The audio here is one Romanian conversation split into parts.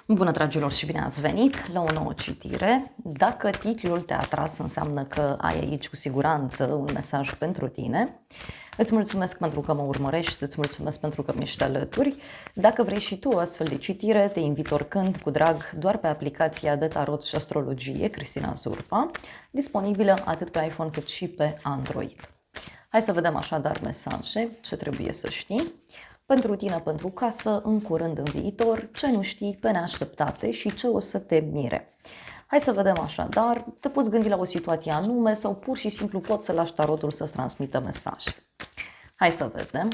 Bună, dragilor, și bine ați venit la o nouă citire. Dacă titlul te-a atras, înseamnă că ai aici cu siguranță un mesaj pentru tine. Îți mulțumesc pentru că mă urmărești, îți mulțumesc pentru că mi-ești alături. Dacă vrei și tu o astfel de citire, te invit oricând, cu drag, doar pe aplicația de tarot și astrologie Cristina Zurfa, disponibilă atât pe iPhone cât și pe Android. Hai să vedem așadar mesaje, ce trebuie să știi. Pentru tine, pentru casă, în curând, în viitor, ce nu știi pe neașteptate și ce o să te mire. Hai să vedem așadar, te poți gândi la o situație anume sau pur și simplu poți să lași tarotul să-ți transmită mesaje. Hai să vedem.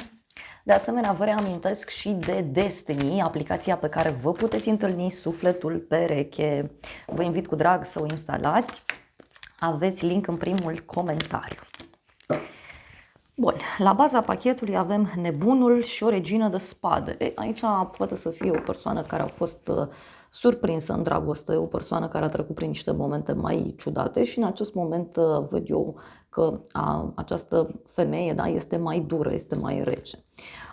De asemenea, vă reamintesc și de Destiny, aplicația pe care vă puteți întâlni sufletul pereche. Vă invit cu drag să o instalați. Aveți link în primul comentariu. Bun, la baza pachetului avem nebunul și o regină de spade. Aici poate să fie o persoană care a fost surprinsă în dragoste, o persoană care a trecut prin niște momente mai ciudate și în acest moment văd eu că această femeie, da, este mai dură, este mai rece.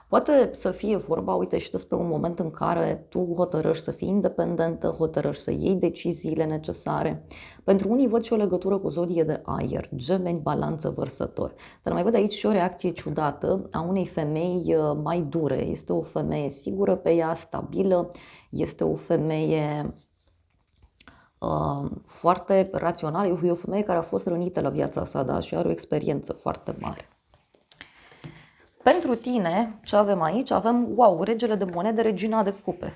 Poate să fie vorba, uite, și despre un moment în care tu hotărăști să fii independentă, hotărăști să iei deciziile necesare. Pentru unii văd și o legătură cu zodie de aer, Gemeni, Balanță, Vărsător. Dar mai văd aici și o reacție ciudată a unei femei mai dure. Este o femeie sigură pe ea, stabilă, este o femeie foarte rațională, e o femeie care a fost rănită la viața sa, da, și are o experiență foarte mare. Pentru tine, ce avem aici? Avem, wow, regele de monede, regina de cupe.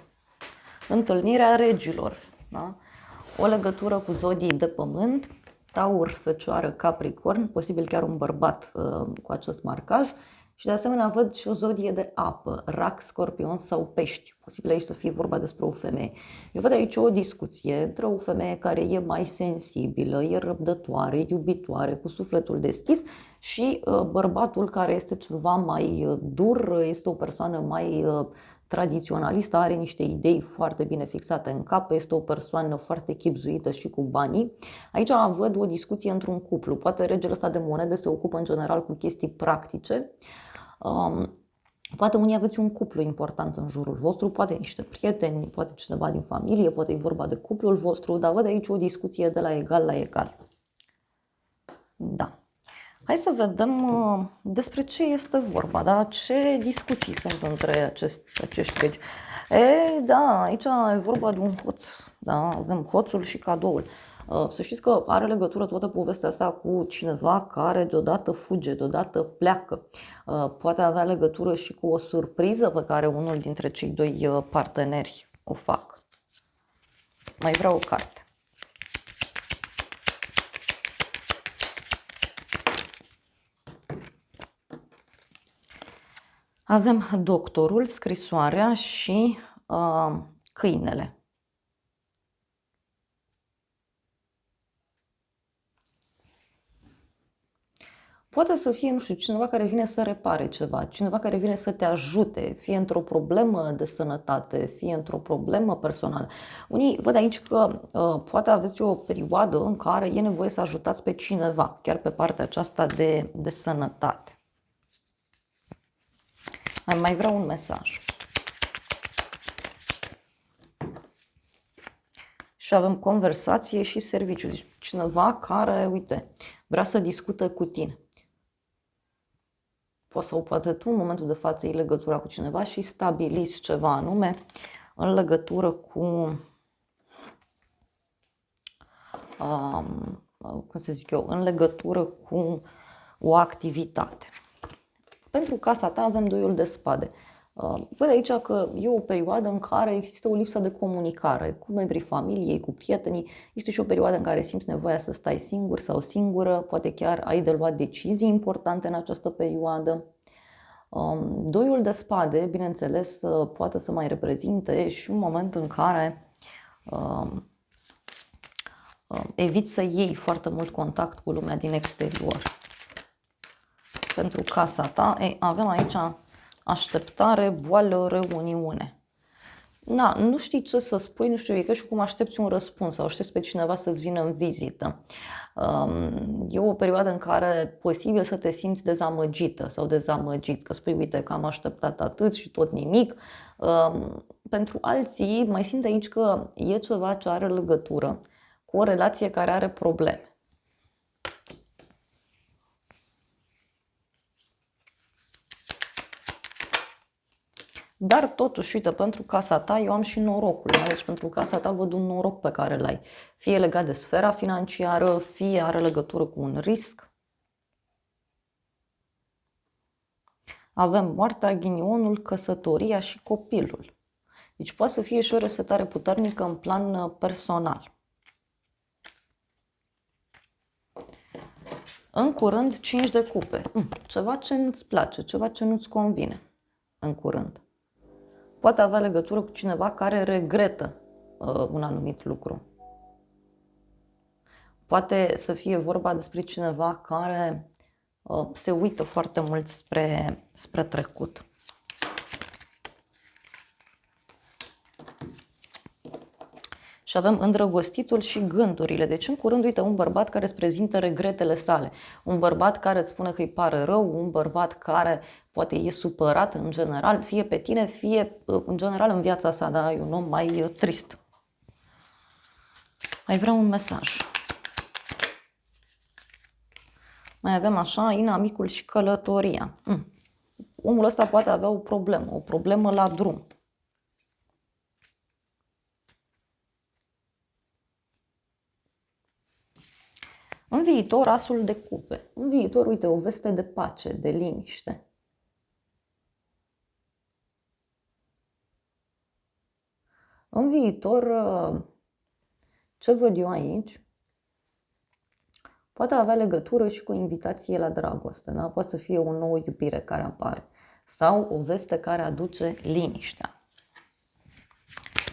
Întâlnirea regilor. Da? O legătură cu zodii de pământ, Taur, Fecioară, Capricorn, posibil chiar un bărbat cu acest marcaj. Și de asemenea văd și o zodie de apă, Rac, Scorpion sau Pești. Posibil aici să fie vorba despre o femeie. Eu văd aici o discuție între o femeie care e mai sensibilă, e răbdătoare, iubitoare, cu sufletul deschis și bărbatul care este ceva mai dur, este o persoană mai tradiționalistă, are niște idei foarte bine fixate în cap, este o persoană foarte chibzuită și cu banii. Aici văd o discuție într-un cuplu. Poate regele ăsta de monede se ocupă în general cu chestii practice. Poate unii aveți un cuplu important în jurul vostru, poate niște prieteni, poate cineva din familie, poate e vorba de cuplul vostru, dar văd aici o discuție de la egal la egal. Da. Hai să vedem despre ce este vorba, da? Ce discuții sunt între acești regi. Da, aici e vorba de un hoț, da? Avem hoțul și cadoul. Să știți că are legătură toată povestea asta cu cineva care deodată fuge, deodată pleacă. Poate avea legătură și cu o surpriză pe care unul dintre cei doi parteneri o fac. Mai vreau o carte. Avem doctorul, scrisoarea și câinele. Poate să fie, nu știu, cineva care vine să repare ceva, cineva care vine să te ajute, fie într-o problemă de sănătate, fie într-o problemă personală. Unii văd aici că poate aveți o perioadă în care e nevoie să ajutați pe cineva, chiar pe partea aceasta de sănătate. Mai vreau un mesaj. Și avem conversație și serviciu. Deci cineva care, uite, vrea să discute cu tine. Sau poate tu în momentul de față iei legătura cu cineva și stabiliți ceva anume în legătură cu, cum să zic eu, în legătură cu o activitate. Pentru casa ta avem doiul de spade. Văd aici că e o perioadă în care există o lipsă de comunicare cu membrii familiei, cu prietenii. Este și o perioadă în care simți nevoia să stai singur sau singură, poate chiar ai de luat decizii importante în această perioadă. Doiul de spade, bineînțeles, poate să mai reprezinte și un moment în care eviți să iei foarte mult contact cu lumea din exterior. Pentru casa ta, avem aici așteptare, boală, reuniune. Na, nu știi ce să spui, nu știu, e ca și cum aștepți un răspuns sau aștepți pe cineva să-ți vină în vizită. E o perioadă în care posibil să te simți dezamăgită sau dezamăgit, că spui, uite, că am așteptat atât și tot nimic. Pentru alții, mai simt aici că e ceva ce are legătură cu o relație care are probleme. Dar totuși, uite, pentru casa ta eu am și norocul, da? Deci pentru casa ta văd un noroc pe care l-ai. Fie legat de sfera financiară, fie are legătură cu un risc. Avem moartea, ghinionul, căsătoria și copilul. Deci poate să fie și o resetare puternică în plan personal. În curând, 5 de cupe. Ceva ce nu-ți place, ceva ce nu-ți convine. În curând. Poate avea legătură cu cineva care regretă un anumit lucru. Poate să fie vorba despre cineva care se uită foarte mult spre trecut. Și avem îndrăgostitul și gândurile. Deci în curând, uite, un bărbat care îți prezintă regretele sale. Un bărbat care îți spune că îi pare rău, un bărbat care poate e supărat în general, fie pe tine, fie în general în viața sa, dar e un om mai trist. Mai vreau un mesaj. Mai avem așa, inamicul și călătoria. Omul ăsta poate avea o problemă la drum. În viitor, asul de cupe. În viitor, uite, o veste de pace, de liniște. În viitor, ce văd eu aici, poate avea legătură și cu invitație la dragoste, da? Poate să fie o nouă iubire care apare sau o veste care aduce liniștea.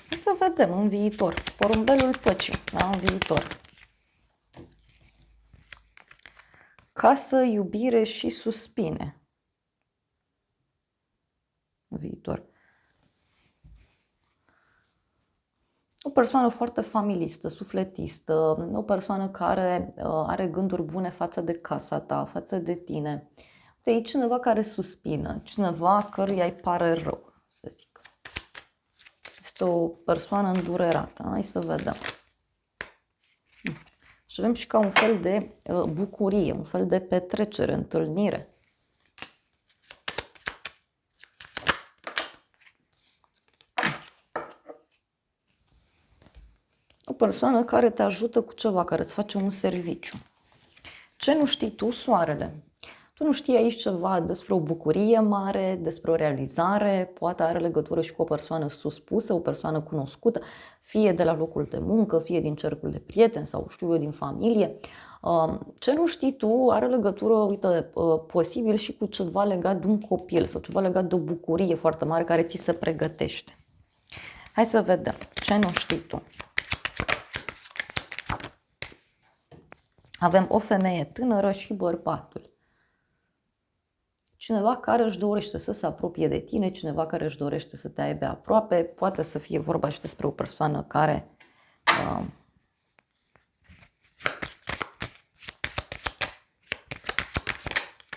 Să vedem în viitor. Porumbelul păcii, da? În viitor. Casă, iubire și suspine. În viitor. O persoană foarte familistă, sufletistă, o persoană care are gânduri bune față de casa ta, față de tine. Uite, e cineva care suspină, cineva căruia îi pare rău, să zic. Este o persoană îndurerată. Hai să vedem. Și avem și ca un fel de bucurie, un fel de petrecere, întâlnire. O persoană care te ajută cu ceva, care îți face un serviciu. Ce nu știi tu, soarele? Tu nu știi aici ceva despre o bucurie mare, despre o realizare, poate are legătură și cu o persoană suspusă, o persoană cunoscută, fie de la locul de muncă, fie din cercul de prieteni sau știu eu din familie. Ce nu știi tu are legătură, uite, posibil și cu ceva legat de un copil sau ceva legat de o bucurie foarte mare care ți se pregătește. Hai să vedem ce nu știi tu. Avem o femeie tânără și bărbatul. Cineva care își dorește să se apropie de tine, cineva care își dorește să te aibă aproape, poate să fie vorba și despre o persoană care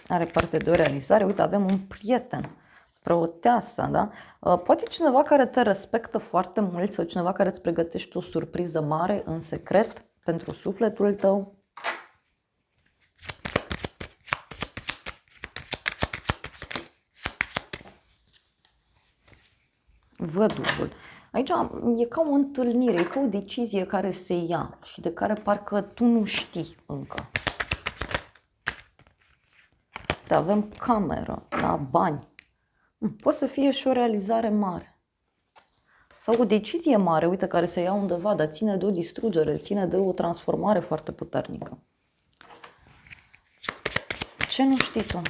are parte de o realizare. Uite, avem un prieten, preoteasa, da? Poate cineva care te respectă foarte mult sau cineva care îți pregătește o surpriză mare în secret pentru sufletul tău. Văduvul. Aici e ca o întâlnire, e ca o decizie care se ia și de care parcă tu nu știi încă. Avem cameră, da, bani. Poate să fie și o realizare mare. Sau o decizie mare, uite, care se ia undeva, dar ține de o distrugere, ține de o transformare foarte puternică. Ce nu știi tu?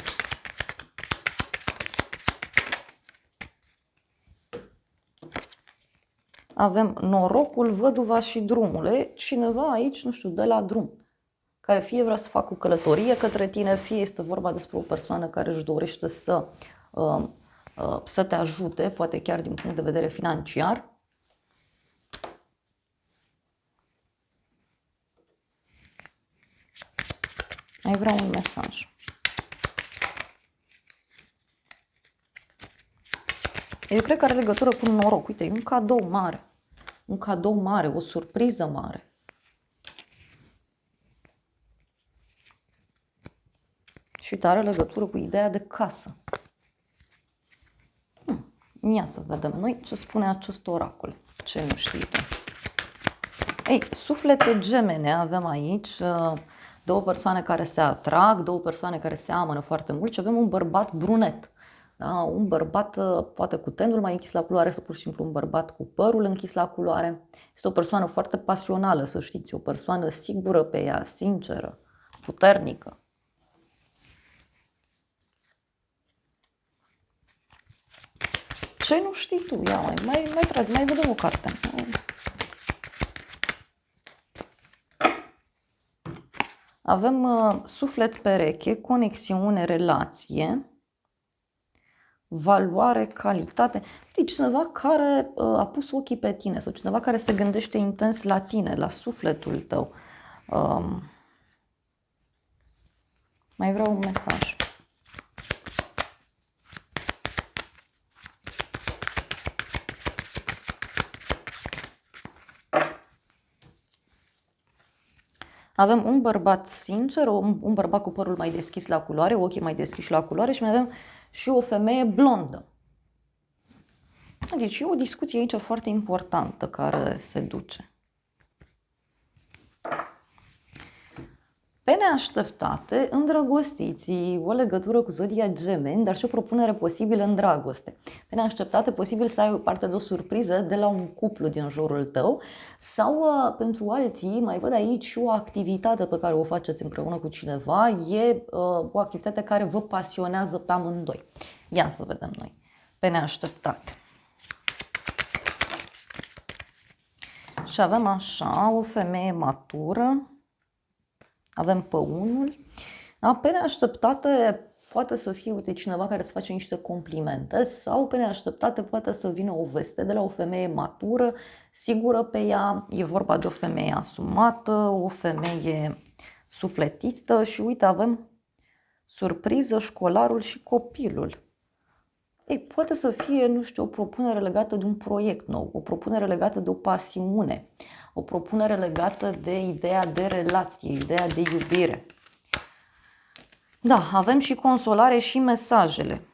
Avem norocul, văduva și drumul. E cineva aici, nu știu, de la drum, care fie vrea să facă o călătorie către tine, fie este vorba despre o persoană care își dorește să te ajute, poate chiar din punct de vedere financiar. Mai vreau un mesaj. Eu cred că are legătură cu noroc. Uite, e un cadou mare. Un cadou mare, o surpriză mare. Și uite, are legătură cu ideea de casă. Ia să vedem noi ce spune acest oracol. Ce nu știi tu. Ei, suflete gemene avem aici, două persoane care se atrag, două persoane care se amănă foarte mult și avem un bărbat brunet. Da? Un bărbat poate cu tenul mai închis la culoare sau pur și simplu un bărbat cu părul închis la culoare. Este o persoană foarte pasională, să știți, o persoană sigură pe ea, sinceră, puternică. Ce nu știi tu? Ia, mai tragi, mai vedem o carte. Avem suflet pereche, conexiune, relație, valoare, calitate. Uite, cineva care a pus ochii pe tine sau cineva care se gândește intens la tine, la sufletul tău. Mai vreau un mesaj. Avem un bărbat sincer, un bărbat cu părul mai deschis la culoare, ochii mai deschiși la culoare și mai avem și o femeie blondă. Deci e o discuție aici foarte importantă care se duce. Pe neașteptate, îndrăgostiții, o legătură cu zodia Gemeni, dar și o propunere posibilă în dragoste. Pe neașteptate, posibil să ai o parte de o surpriză de la un cuplu din jurul tău sau pentru alții, mai văd aici și o activitate pe care o faceți împreună cu cineva, e o activitate care vă pasionează pe amândoi. Ia să vedem noi. Pe neașteptate. Și avem așa o femeie matură. Avem păunul. Da? Pe neașteptate poate să fie, uite, cineva care îți face niște complimente sau pe neașteptate poate să vină o veste de la o femeie matură, sigură pe ea. E vorba de o femeie asumată, o femeie sufletistă și uite, avem surpriză, școlarul și copilul. Ei, poate să fie, nu știu, o propunere legată de un proiect nou, o propunere legată de o pasiune, o propunere legată de ideea de relație, ideea de iubire. Da, avem și consolare și mesajele.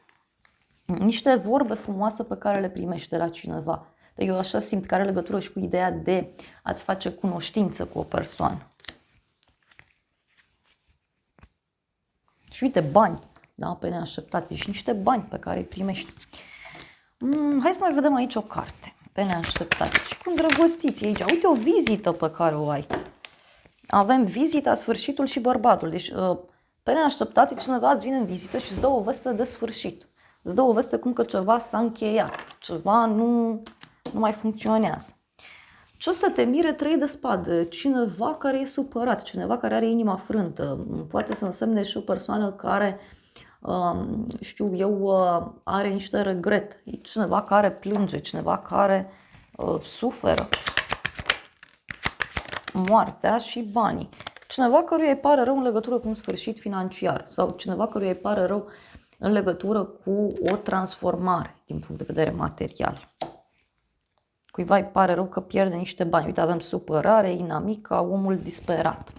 Niște vorbe frumoase pe care le primești de la cineva. Eu așa simt că are legătură și cu ideea de a-ți face cunoștință cu o persoană. Și uite, bani, da, pe neașteptate. Și niște bani pe care îi primești. Hai să mai vedem aici o carte. Pe neașteptate. Și cu îndrăgostiții aici. Uite o vizită pe care o ai. Avem vizita, sfârșitul și bărbatul. Deci pe neașteptate cineva îți vine în vizită și îți dă o veste de sfârșit. Îți dă o veste cum că ceva s-a încheiat. Ceva nu mai funcționează. Ce o să te mire? 3 de spade. Cineva care e supărat, cineva care are inima frântă. Poate să însemne și o persoană care, știu eu, are niște regret. E cineva care plânge, cineva care suferă. Moartea și banii. Cineva căruia îi pare rău în legătură cu un sfârșit financiar sau cineva căruia îi pare rău în legătură cu o transformare din punct de vedere material. Cuiva îi pare rău că pierde niște bani. Uite, avem supărare, inamica, omul disperat.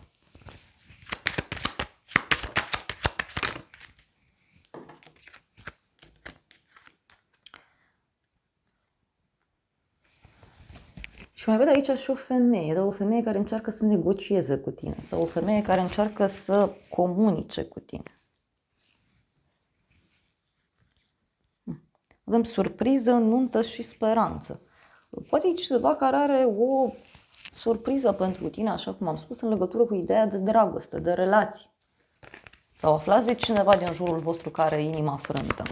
Și mai văd aici și o femeie, dar o femeie care încearcă să negocieze cu tine sau o femeie care încearcă să comunice cu tine. Avem surpriză, nuntă și speranță. Poate e cineva care are o surpriză pentru tine, așa cum am spus, în legătură cu ideea de dragoste, de relații. Sau aflați de cineva din jurul vostru care are inima frântă.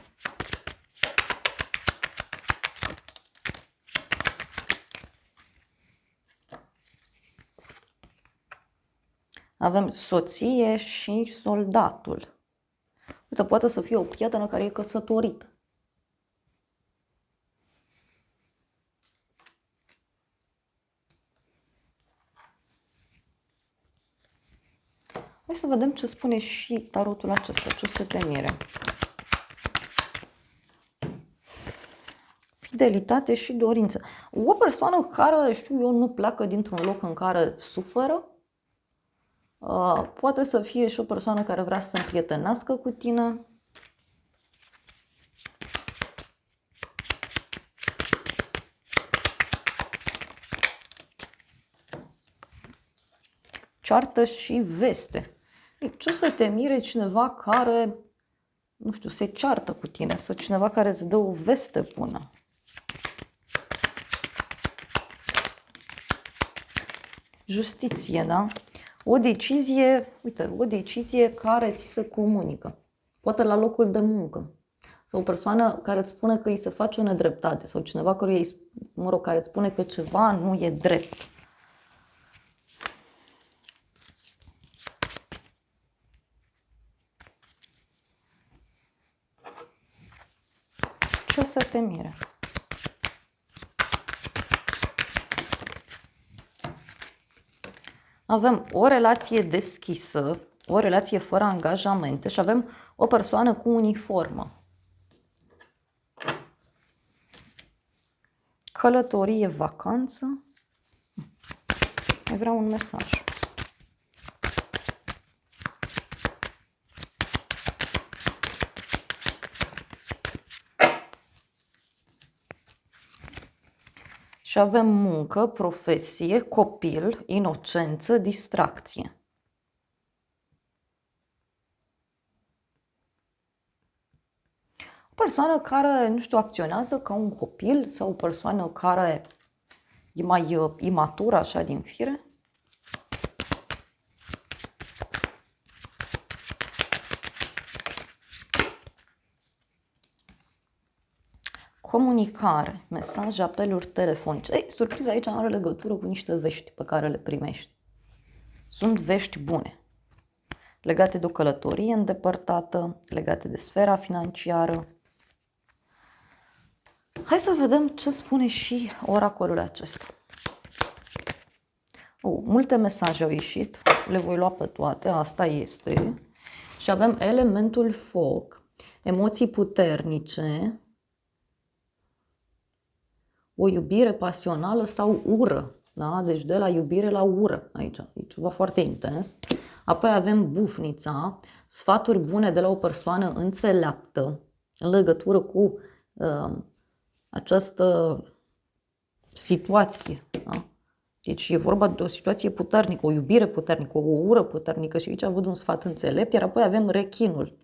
Avem soție și soldatul. Uite, poate să fie o prietenă care e căsătorită. Hai să vedem ce spune și tarotul acesta, ce o să te mire. Fidelitate și dorință. O persoană care, știu eu, nu pleacă dintr-un loc în care suferă. Poate să fie și o persoană care vrea să se împrietenească cu tine. Ceartă și veste. Ce o să te mire cineva care, nu știu, se ceartă cu tine sau cineva care îți dă o veste bună. Justiție, da? O decizie, uite, o decizie care ți se comunică. Poate la locul de muncă. Sau o persoană care îți spune că îi se face o nedreptate. Sau cineva care îți spune că ceva nu e drept. Ce o să te mire? Avem o relație deschisă, o relație fără angajamente și avem o persoană cu uniformă. Călătorie, vacanță. Mai vreau un mesaj. Și avem muncă, profesie, copil, inocență, distracție. O persoană care, nu știu, acționează ca un copil sau o persoană care e mai imatură așa din fire. Comunicare, mesaje, apeluri telefonice. Ei, surpriza aici are legătură cu niște vești pe care le primești. Sunt vești bune, legate de o călătorie îndepărtată, legate de sfera financiară. Hai să vedem ce spune și oracolul acesta. Multe mesaje au ieșit, le voi lua pe toate, asta este. Și avem elementul foc, emoții puternice, o iubire pasională sau ură. Da? Deci de la iubire la ură aici. E ceva foarte intens. Apoi avem bufnița, sfaturi bune de la o persoană înțeleaptă în legătură cu această situație. Da? Deci e vorba de o situație puternică, o iubire puternică, o ură puternică și aici văd un sfat înțelept, iar apoi avem rechinul.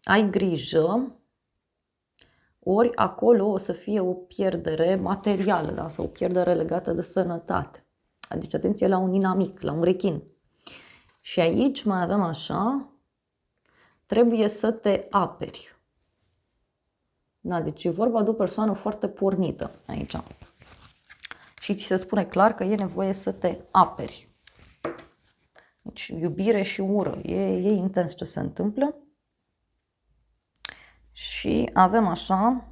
Ai grijă, ori acolo o să fie o pierdere materială, da? Sau o pierdere legată de sănătate. Adică atenție la un inamic, la un rechin. Și aici mai avem așa, trebuie să te aperi. Da, deci e vorba de o persoană foarte pornită aici. Și ți se spune clar că e nevoie să te aperi. Deci iubire și ură. E intens ce se întâmplă. Și avem așa,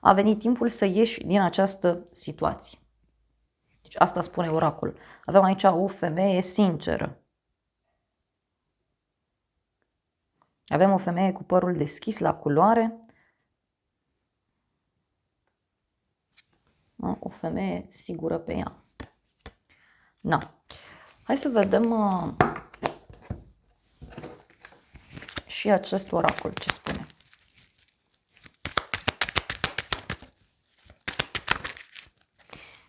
a venit timpul să ieși din această situație. Deci asta spune oracolul. Avem aici o femeie sinceră. Avem o femeie cu părul deschis la culoare. O femeie sigură pe ea. Na. Hai să vedem și acest oracol ce spune.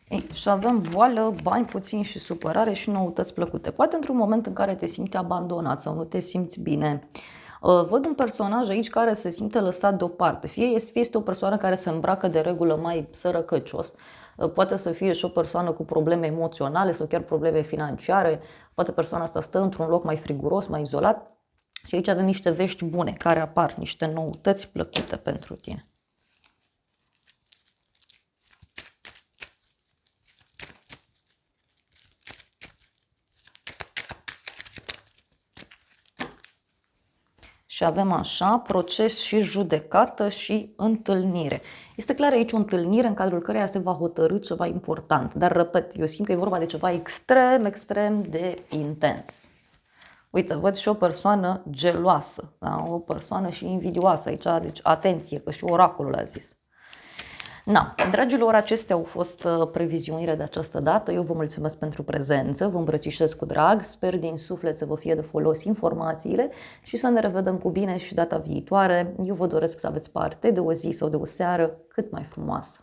Ei, și avem boală, bani puțini și supărare și noutăți plăcute. Poate într-un moment în care te simți abandonat sau nu te simți bine. Văd un personaj aici care se simte lăsat deoparte. Fie este o persoană care se îmbracă de regulă mai sărăcăcios, poate să fie și o persoană cu probleme emoționale sau chiar probleme financiare, poate persoana asta stă într-un loc mai friguros, mai izolat. Și aici avem niște vești bune care apar, niște noutăți plăcute pentru tine. Și Și avem așa, proces și judecată și întâlnire. Este clar aici o întâlnire în cadrul căreia se va hotărî ceva important. Dar, repet, eu simt că e vorba de ceva extrem, extrem de intens. Uite, văd și o persoană geloasă, da? O persoană și invidioasă aici, deci atenție, că și oracolul a zis. Na, dragilor, acestea au fost previziunile de această dată. Eu vă mulțumesc pentru prezență, vă îmbrățișez cu drag, sper din suflet să vă fie de folos informațiile și să ne revedem cu bine și data viitoare. Eu vă doresc să aveți parte de o zi sau de o seară cât mai frumoasă.